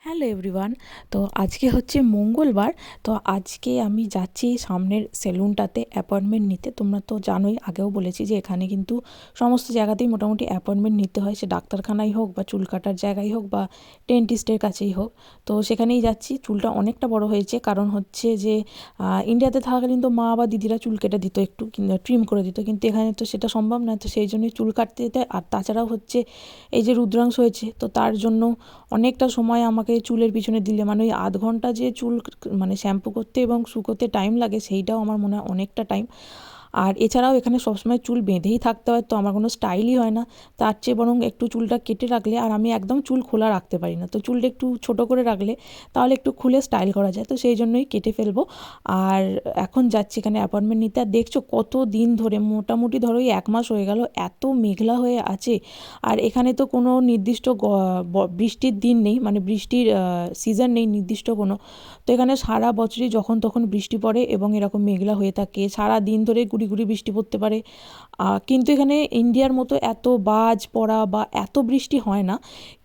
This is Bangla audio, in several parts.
Hello everyone. তো আজকে হচ্ছে মঙ্গলবার। তো আজকে আমি যাচ্ছি সামনের সেলুনটাতে অ্যাপয়েন্টমেন্ট নিতে। তোমরা তো জানোই, আগেও বলেছি যে এখানে কিন্তু সমস্ত জায়গাতেই মোটামুটি অ্যাপয়েন্টমেন্ট নিতে হয়, সে ডাক্তারখানাই হোক বা চুল কাটার জায়গায় হোক বা ডেন্টিস্টের কাছেই হোক। তো সেখানেই যাচ্ছি। চুলটা অনেকটা বড় হয়েছে, কারণ হচ্ছে যে ইন্ডিয়াতে থাকাকালীন তো মা বা দিদিরা চুল কেটে দিত, একটু ট্রিম করে দিত, কিন্তু এখানে তো সেটা সম্ভব না। তো সেই জন্যই চুল কাটতে যেতে হয়। আর তাছাড়াও হচ্ছে এই যে রুদ্রাংশ হয়েছে, তো তার জন্য অনেকটা সময় আমাকে চুলের পিছনে দিলে, মানে ওই আধ ঘন্টা যে চুল মানে শ্যাম্পু করতে এবং শুকোতে টাইম লাগে, সেইটাও আমার মনে হয় অনেকটা টাইম। আর এছাড়াও এখানে সবসময় চুল বেঁধেই থাকতে হয়, তো আমার কোনো স্টাইলই হয় না। তার চেয়ে বরং একটু চুলটা কেটে রাখলে, আর আমি একদম চুল খোলা রাখতে পারি না, তো চুলটা একটু ছোট করে রাখলে তাহলে একটু খুলে স্টাইল করা যায়, তো সেই জন্যই কেটে ফেলবো। আর এখন যাচ্ছি এখানে অ্যাপয়েন্টমেন্ট নিতে। আর দেখছো কত দিন ধরে, মোটামুটি ধরো এই 1 মাস হয়ে গেল, এত মেঘলা হয়ে আছে। আর এখানে তো কোনো নির্দিষ্ট বৃষ্টির দিন নেই, মানে বৃষ্টির সিজন নেই নির্দিষ্ট কোনো। তো এখানে সারা বছরই যখন তখন বৃষ্টি পড়ে এবং এরকম মেঘলা হয়ে থাকে, সারা দিন ধরে গুড়ি গুড়ি বৃষ্টি পড়তে পারে। কিন্তু এখানে ইন্ডিয়ার মতো এত বাজ পড়া বা এত বৃষ্টি হয় না,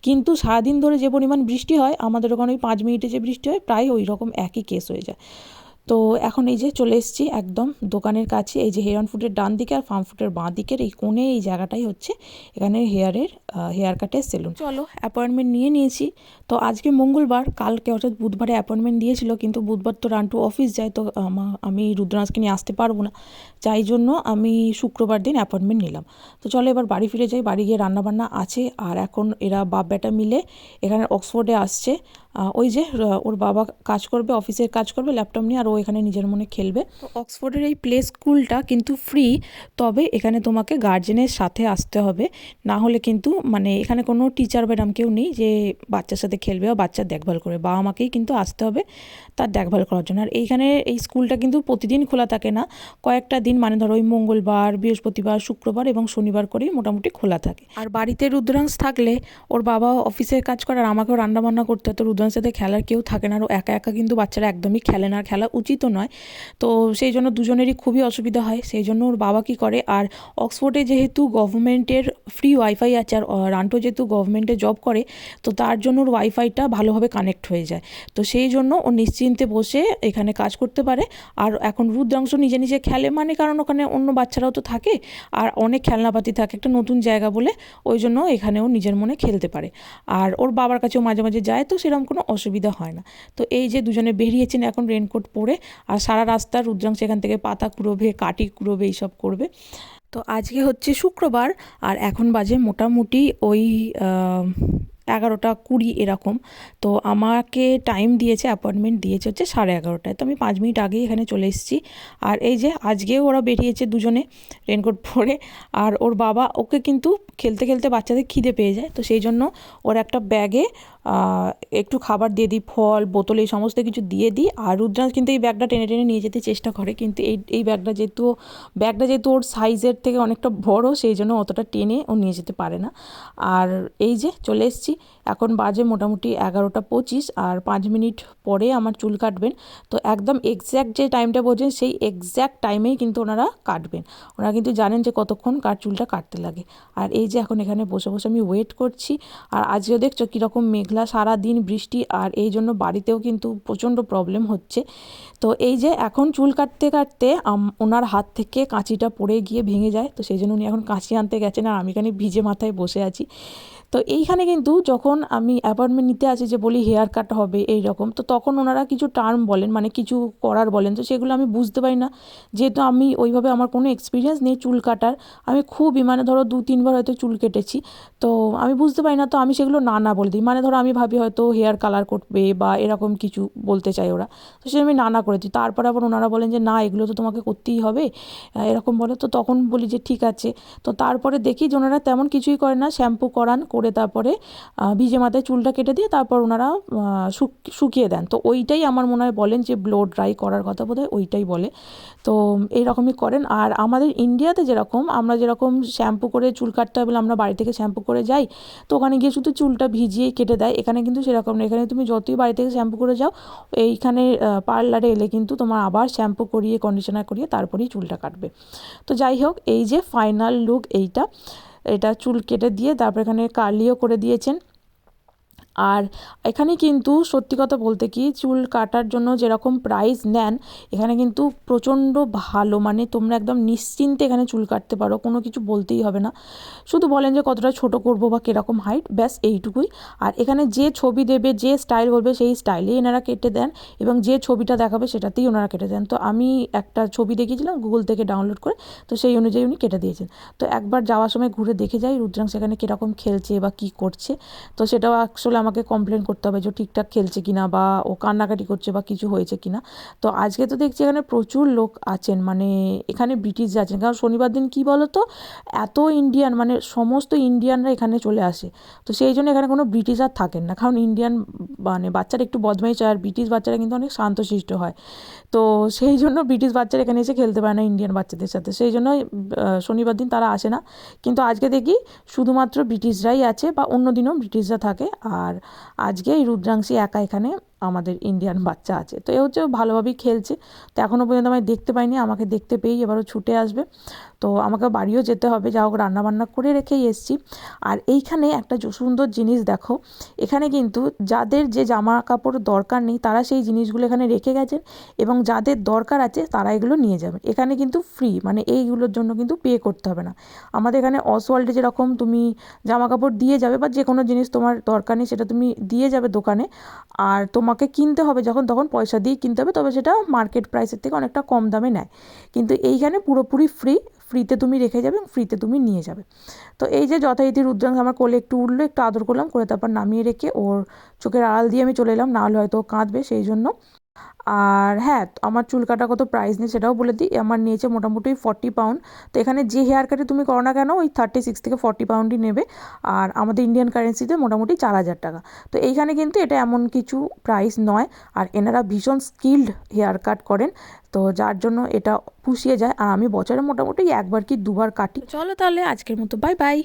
কিন্তু সারাদিন ধরে যে পরিমাণ বৃষ্টি হয়, আমাদের ওখানে ওই 5 মিনিটে যে বৃষ্টি হয়, প্রায় ওই রকম একই কেস হয়ে যায়। তো এখন এই যে চলে এসেছি একদম দোকানের কাছে। এই যে হেয়ার ফুডের ডান দিকে আর ফার্ম ফুডের বাঁ দিকের এই কোণে এই জায়গাটাই হচ্ছে এখানে হেয়ার কাটের সেলুন। চলো অ্যাপয়েন্টমেন্ট নিয়ে নিয়েছি। তো আজকে মঙ্গলবার, কালকে অর্থাৎ বুধবারে অ্যাপয়েন্টমেন্ট দিয়েছিল, কিন্তু বুধবার তো রান্টু অফিস যায়, তো আমি রুদ্রাংশকে নিয়ে আসতে পারবো না, যাই জন্য আমি শুক্রবার দিন অ্যাপয়েন্টমেন্ট নিলাম। তো চলো এবার বাড়ি ফিরে যাই। বাড়ি গিয়ে রান্নাবান্না আছে। আর এখন এরা বাপ বেটা মিলে এখানে অক্সফোর্ডে আসছে। ওই যে ওর বাবা কাজ করবে, অফিসের কাজ করবে ল্যাপটপ নিয়ে, আর ও এখানে নিজের মনে খেলবে। তো অক্সফোর্ডের এই প্লে স্কুলটা কিন্তু ফ্রি, তবে এখানে তোমাকে গার্জেনের সাথে আসতে হবে, না হলে কিন্তু মানে এখানে কোনো টিচার ম্যাডাম কেউ নেই যে বাচ্চার সাথে খেলবে বা বাচ্চার দেখভাল করবে। বাবা মাকেই কিন্তু আসতে হবে তার দেখভাল করার জন্য। আর এইখানে এই স্কুলটা কিন্তু প্রতিদিন খোলা থাকে না, কয়েকটা দিন, মানে ধরো ওই মঙ্গলবার, বৃহস্পতিবার, শুক্রবার এবং শনিবার করেই মোটামুটি খোলা থাকে। আর বাড়িতে রুদ্রাংশ থাকলে ওর বাবা অফিসের কাজ করে আর আমাকেও রান্নাবান্না করতে হয়, তো রুদ্রাংশের সাথে খেলার কেউ থাকে না। আর একা একা কিন্তু বাচ্চারা একদমই খেলে না, আর খেলা উচিতও নয়। তো সেই জন্য দুজনেরই খুবই অসুবিধা হয়, সেই জন্য ওর বাবা কী করে, আর অক্সফোর্ডে যেহেতু গভর্নমেন্টের ফ্রি ওয়াইফাই আছে, আর রান্টো যেহেতু গভর্নমেন্টে জব করে, তো তার জন্য ওর ওয়াইফাইটা ভালোভাবে কানেক্ট হয়ে যায়। তো সেই জন্য ও নিশ্চিন্তে বসে এখানে কাজ করতে পারে। আর এখন রুদ্রাংশ নিজে নিজে খেলে, মানে কারণ ওখানে অন্য বাচ্চারাও তো থাকে আর অনেক খেলনাপাতি থাকে, একটা নতুন জায়গা বলে ওই জন্য এখানেও নিজের মনে খেলতে পারে। আর ওর বাবার কাছেও মাঝে মাঝে যায়, তো সেরকম কোনো অসুবিধা হয় না। তো এই যে দুজনে বেরিয়েছেন এখন রেনকোট পরে, আর সারা রাস্তা রুদ্রাংশ এখান থেকে পাতা কুড়োবে, কাটি কুড়োবে, এইসব করবে। তো আজকে হচ্ছে শুক্রবার, আর এখন বাজে মোটামুটি ওই 11টা 20 এরকম। তো আমাকে টাইম দিয়েছে, অ্যাপয়েন্টমেন্ট দিয়েছে হচ্ছে 11:30টায়, তো আমি 5 মিনিট আগেই এখানে চলে এসেছি। আর এই যে আজকেও ওরা বেরিয়েছে দুজনে রেনকোট পরে। আর ওর বাবা ওকে কিন্তু খেলতে খেলতে বাচ্চাদের খিদে পেয়ে যায়, তো সেই জন্য ওর একটা ব্যাগে একটু খাবার দিয়ে দিই, ফল, বোতল, এই সমস্ত কিছু দিয়ে দিই। আর রুদ্রাংশ কিন্তু এই ব্যাগটা টেনে টেনে নিয়ে যেতে চেষ্টা করে, কিন্তু এই ব্যাগটা যেহেতু ওর সাইজের থেকে অনেকটা বড়, সেই জন্য অতটা টেনে ও নিয়ে যেতে পারে না। আর এই যে চলে এসেছি, এখন বাজে মোটামুটি 11টা 25, আর 5 মিনিট পরে আমার চুল কাটবেন। তো একদম এক্স্যাক্ট যে টাইমটা বোঝেন, সেই এক্স্যাক্ট টাইমেই কিন্তু ওনারা কাটবেন। ওনারা কিন্তু জানেন যে কতক্ষণ চুলটা কাটতে লাগে। আর এই যে এখন এখানে বসে বসে আমি ওয়েট করছি। আর আজকেও দেখছো কীরকম মেঘলা, সারা দিন বৃষ্টি, আর এই জন্য বাড়িতেও কিন্তু প্রচণ্ড প্রবলেম হচ্ছে। তো এই যে এখন চুল কাটতে কাটতে ওনার হাত থেকে কাঁচিটা পড়ে গিয়ে ভেঙে যায়, তো সেই জন্য উনি এখন কাঁচি আনতে গেছেন, আর আমি এখানে ভিজে মাথায় বসে আছি। তো এইখানে কিন্তু যখন আমি অ্যাপয়েন্টমেন্ট নিতে আসি, যে বলি হেয়ার কাট হবে এই রকম, তো তখন ওনারা কিছু টার্ম বলেন, মানে কিছু করার বলেন, তো সেগুলো আমি বুঝতে পারি না, যেহেতু আমি ওইভাবে আমার কোনো এক্সপিরিয়েন্স নেই চুল কাটার। আমি খুবই, মানে ধরো 2-3 বার হয়তো চুল কেটেছি, তো আমি বুঝতে পারি না, তো আমি সেগুলো না না বলে দিই। মানে ধরো আমি ভাবি হয়তো হেয়ার কালার করবে বা এরকম কিছু বলতে চাই ওরা, তো সে আমি না না করে দিই। তারপরে আবার ওনারা বলেন যে না, এগুলো তো তোমাকে করতেই হবে, এরকম বলে। তো তখন বলি যে ঠিক আছে। তো তারপরে দেখি যে ওনারা তেমন কিছুই করে না, শ্যাম্পু করান, করে তারপরে ভিজে মাথায় চুলটা কেটে দিয়ে তারপর ওনারা শুকিয়ে দেন। তো ওইটাই আমার মনে হয় বলেন যে ব্লো ড্রাই করার কথা, বোধহয় ওইটাই বলে। তো এইরকমই করেন। আর আমাদের ইন্ডিয়াতে যেরকম, আমরা যেরকম শ্যাম্পু করে চুল কাটতে হয় বলে আমরা বাড়ি থেকে শ্যাম্পু করে যাই, তো ওখানে গিয়ে শুধু চুলটা ভিজিয়ে কেটে দেয়। এখানে কিন্তু সেরকম না, এখানে তুমি যতই বাড়ি থেকে শ্যাম্পু করে যাও, এইখানে পার্লারে এলে কিন্তু তোমার আবার শ্যাম্পু করিয়ে, কন্ডিশনার করিয়ে তারপরেই চুলটা কাটবে। তো যাই হোক, এই যে ফাইনাল লুক এটা চুল কেটে দিয়ে তারপর এখানে কার্লিও করে দিয়েছেন। আর এখানে কিন্তু সত্যি কথা বলতে কি চুল কাটার জন্য যেরকম প্রাইস নেন এখানে কিন্তু প্রচণ্ড ভালো, মানে তোমরা একদম নিশ্চিন্তে এখানে চুল কাটতে পারো, কোনো কিছু বলতেই হবে না। শুধু বলেন যে কতটা ছোট করব বা কীরকম হাইট, ব্যাস এইটুকুই। আর এখানে যে ছবি দেবে, যে স্টাইল বলবে সেই স্টাইলেই এনারা কেটে দেন এবং যে ছবিটা দেখাবে সেটাতেই ওনারা কেটে দেন। তো আমি একটা ছবি দেখিয়েছিলাম গুগল থেকে ডাউনলোড করে, তো সেই অনুযায়ী উনি কেটে দিয়েছেন। তো একবার যাওয়ার সময় ঘুরে দেখে যাই রুদ্রাংশ এখানে কীরকম খেলছে বা কী করছে। তো সেটাও আসলে আমাকে কমপ্লেন করতে হবে যে ঠিকঠাক খেলছে কিনা বা ও কান্নাকাটি করছে বা কিছু হয়েছে কিনা। তো আজকে তো দেখছি এখানে প্রচুর লোক আছেন, মানে এখানে ব্রিটিশ আছেন, কারণ শনিবার দিন কী বলো তো, এত ইন্ডিয়ান, মানে সমস্ত ইন্ডিয়ানরা এখানে চলে আসে। তো সেই জন্য এখানে কোনো ব্রিটিশ আর থাকেন না, কারণ ইন্ডিয়ান মানে বাচ্চারা একটু বদমাইশ হয় আর ব্রিটিশ বাচ্চারা কিন্তু অনেক শান্তশিষ্ট হয়। তো সেই জন্য ব্রিটিশ বাচ্চারা এখানে এসে খেলতে পারে না ইন্ডিয়ান বাচ্চাদের সাথে, সেই জন্যই শনিবার দিন তারা আসে না। কিন্তু আজকে দেখি শুধুমাত্র ব্রিটিশরাই আছে, বা অন্য দিনও ব্রিটিশরা থাকে। আর আজকে এই রুদ্রাংশী একা এখানে আমাদের ইন্ডিয়ান বাচ্চা আছে, তো এ হচ্ছে ভালোভাবেই খেলছে। তো এখনও পর্যন্ত আমায় দেখতে পাইনি, আমাকে দেখতে পেয়েই এবারও ছুটে আসবে। তো আমাকে বাড়িও যেতে হবে, যা হোক রান্নাবান্না করে রেখেই এসেছি। আর এইখানে একটা সুন্দর জিনিস দেখো, এখানে কিন্তু যাদের যে জামা কাপড় দরকার নেই তারা সেই জিনিসগুলো এখানে রেখে গেছেন, এবং যাদের দরকার আছে তারা এগুলো নিয়ে যাবেন। এখানে কিন্তু ফ্রি, মানে এইগুলোর জন্য কিন্তু পে করতে হবে না। আমাদের এখানে অসওয়াল্ডে যেরকম তুমি জামা কাপড় দিয়ে যাবে বা যে কোনো জিনিস তোমার দরকার নেই সেটা তুমি দিয়ে যাবে দোকানে, আর তোমাকে কিনতে হবে যখন তখন পয়সা দিয়ে কিনতে হবে, তবে সেটা মার্কেট প্রাইসের থেকে অনেকটা কম দামে নেয়। কিন্তু এইখানে পুরোপুরি ফ্রিতে তুমি রেখে যাবে, ফ্রিতে তুমি নিয়ে যাবে। তো এই যে যথারীতি রুদ্রাংশ আমার কোলে একটু উঠলো, একটু আদর করলাম, করে তারপর নামিয়ে রেখে ওর চোখের আড়াল দিয়ে আমি চলে এলাম, নাহলে হয়তো ও কাঁদবে সেই জন্য। আর হ্যাঁ, আমার চুল কাটা কত প্রাইস নিয়ে সেটাও বলে দিই, আমার নিয়েছে মোটামুটি 40 পাউন্ড। তো এখানে যে হেয়ার কাটে তুমি করো না কেন ওই 36 থেকে 40 পাউন্ডই নেবে, আর আমাদের ইন্ডিয়ান কারেন্সিতে মোটামুটি 4,000 টাকা। তো এইখানে কিন্তু এটা এমন কিছু প্রাইস নয়, আর এনারা ভীষণ স্কিল্ড হেয়ার কাট করেন, তো যার জন্য এটা পুষিয়ে যায়। আর আমি বছরে মোটামুটি একবার কি দুবার কাটি। চলো তাহলে আজকের মতো বাই বাই।